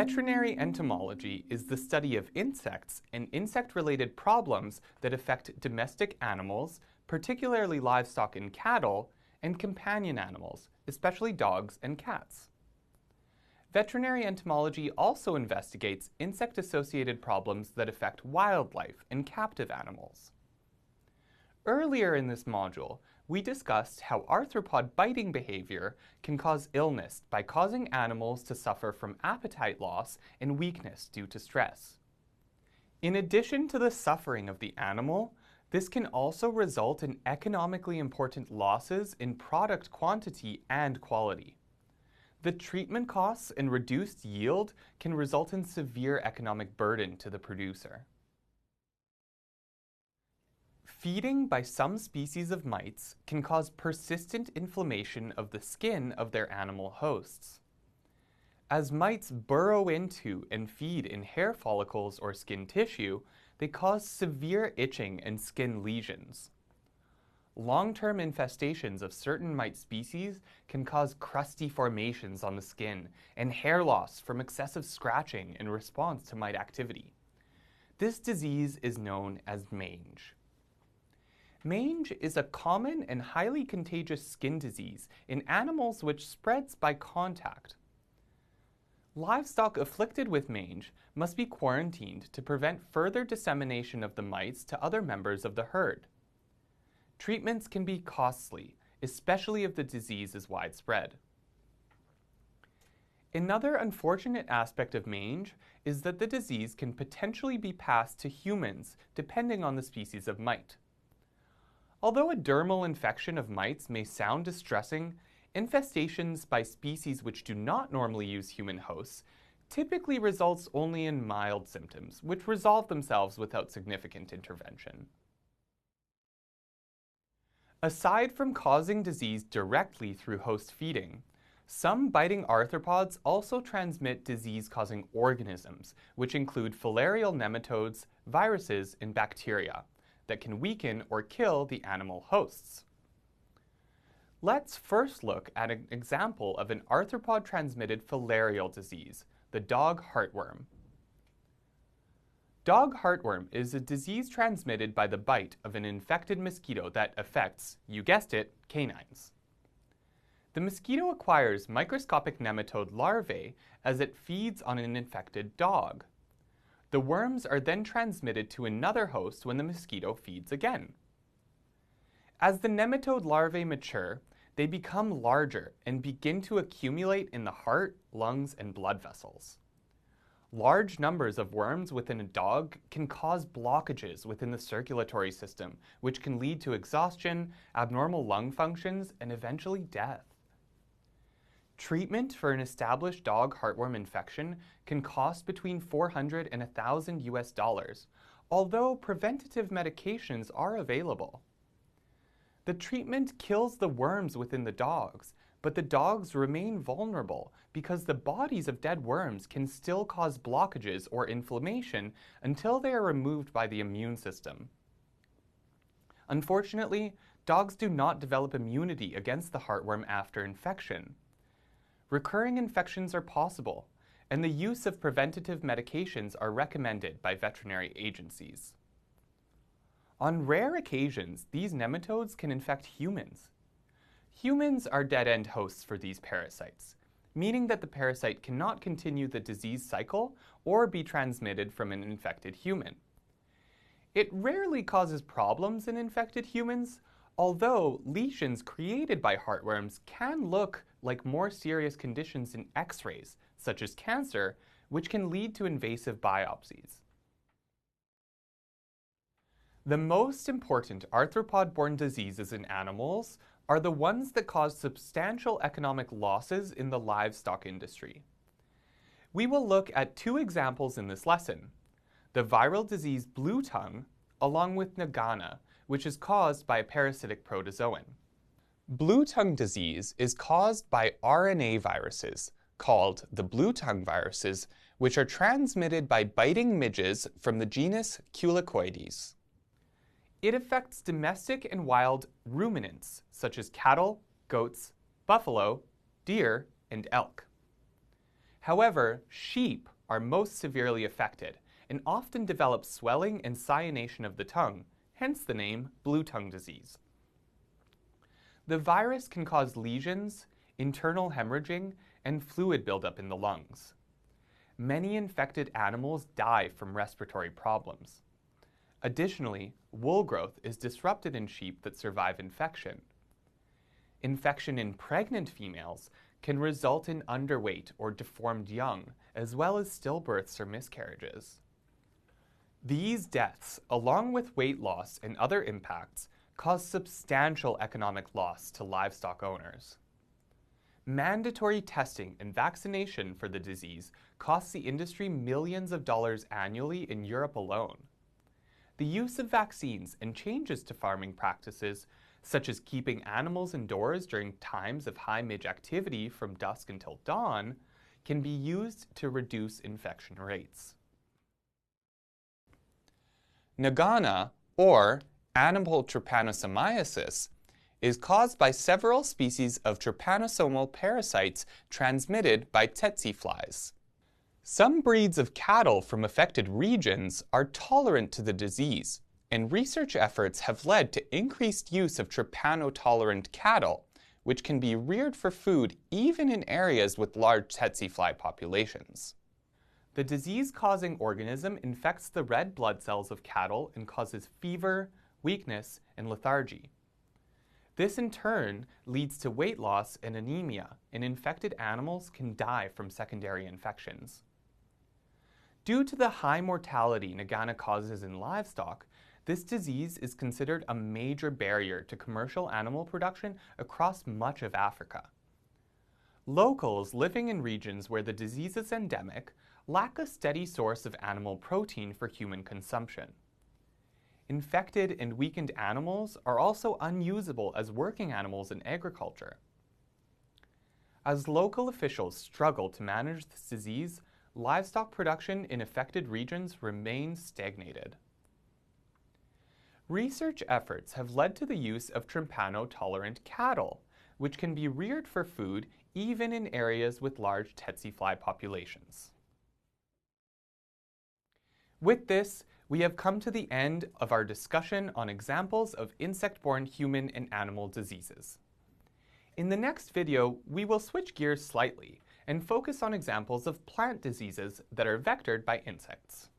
Veterinary entomology is the study of insects and insect-related problems that affect domestic animals, particularly livestock and cattle, and companion animals, especially dogs and cats. Veterinary entomology also investigates insect-associated problems that affect wildlife and captive animals. Earlier in this module, we discussed how arthropod biting behavior can cause illness by causing animals to suffer from appetite loss and weakness due to stress. In addition to the suffering of the animal, this can also result in economically important losses in product quantity and quality. The treatment costs and reduced yield can result in severe economic burden to the producer. Feeding by some species of mites can cause persistent inflammation of the skin of their animal hosts. As mites burrow into and feed in hair follicles or skin tissue, they cause severe itching and skin lesions. Long-term infestations of certain mite species can cause crusty formations on the skin and hair loss from excessive scratching in response to mite activity. This disease is known as mange. Mange is a common and highly contagious skin disease in animals which spreads by contact. Livestock afflicted with mange must be quarantined to prevent further dissemination of the mites to other members of the herd. Treatments can be costly, especially if the disease is widespread. Another unfortunate aspect of mange is that the disease can potentially be passed to humans depending on the species of mite. Although a dermal infection of mites may sound distressing, infestations by species which do not normally use human hosts typically results only in mild symptoms, which resolve themselves without significant intervention. Aside from causing disease directly through host feeding, some biting arthropods also transmit disease-causing organisms, which include filarial nematodes, viruses, and bacteria that can weaken or kill the animal hosts. Let's first look at an example of an arthropod-transmitted filarial disease, the dog heartworm. Dog heartworm is a disease transmitted by the bite of an infected mosquito that affects, you guessed it, canines. The mosquito acquires microscopic nematode larvae as it feeds on an infected dog. The worms are then transmitted to another host when the mosquito feeds again. As the nematode larvae mature, they become larger and begin to accumulate in the heart, lungs, and blood vessels. Large numbers of worms within a dog can cause blockages within the circulatory system, which can lead to exhaustion, abnormal lung functions, and eventually death. Treatment for an established dog heartworm infection can cost between $400 and $1,000, although preventative medications are available. The treatment kills the worms within the dogs, but the dogs remain vulnerable because the bodies of dead worms can still cause blockages or inflammation until they are removed by the immune system. Unfortunately, dogs do not develop immunity against the heartworm after infection. Recurring infections are possible, and the use of preventative medications are recommended by veterinary agencies. On rare occasions, these nematodes can infect humans. Humans are dead-end hosts for these parasites, meaning that the parasite cannot continue the disease cycle or be transmitted from an infected human. It rarely causes problems in infected humans, although lesions created by heartworms can look like more serious conditions in X-rays, such as cancer, which can lead to invasive biopsies. The most important arthropod-borne diseases in animals are the ones that cause substantial economic losses in the livestock industry. We will look at two examples in this lesson: the viral disease blue tongue, along with Nagana, which is caused by a parasitic protozoan. Blue tongue disease is caused by RNA viruses, called the blue tongue viruses, which are transmitted by biting midges from the genus Culicoides. It affects domestic and wild ruminants, such as cattle, goats, buffalo, deer, and elk. However, sheep are most severely affected and often develop swelling and cyanation of the tongue, hence the name blue tongue disease. The virus can cause lesions, internal hemorrhaging, and fluid buildup in the lungs. Many infected animals die from respiratory problems. Additionally, wool growth is disrupted in sheep that survive infection. Infection in pregnant females can result in underweight or deformed young, as well as stillbirths or miscarriages. These deaths, along with weight loss and other impacts, cause substantial economic loss to livestock owners. Mandatory testing and vaccination for the disease costs the industry millions of dollars annually in Europe alone. The use of vaccines and changes to farming practices, such as keeping animals indoors during times of high midge activity from dusk until dawn, can be used to reduce infection rates. Nagana, or animal trypanosomiasis, is caused by several species of trypanosomal parasites transmitted by tsetse flies. Some breeds of cattle from affected regions are tolerant to the disease, and research efforts have led to increased use of trypanotolerant cattle, which can be reared for food even in areas with large tsetse fly populations. The disease-causing organism infects the red blood cells of cattle and causes fever, weakness, and lethargy. This in turn leads to weight loss and anemia, and infected animals can die from secondary infections. Due to the high mortality Nagana causes in livestock, this disease is considered a major barrier to commercial animal production across much of Africa. Locals living in regions where the disease is endemic lack a steady source of animal protein for human consumption. Infected and weakened animals are also unusable as working animals in agriculture. As local officials struggle to manage this disease, livestock production in affected regions remains stagnated. Research efforts have led to the use of trypano-tolerant cattle, which can be reared for food even in areas with large tsetse fly populations. With this, we have come to the end of our discussion on examples of insect-borne human and animal diseases. In the next video, we will switch gears slightly and focus on examples of plant diseases that are vectored by insects.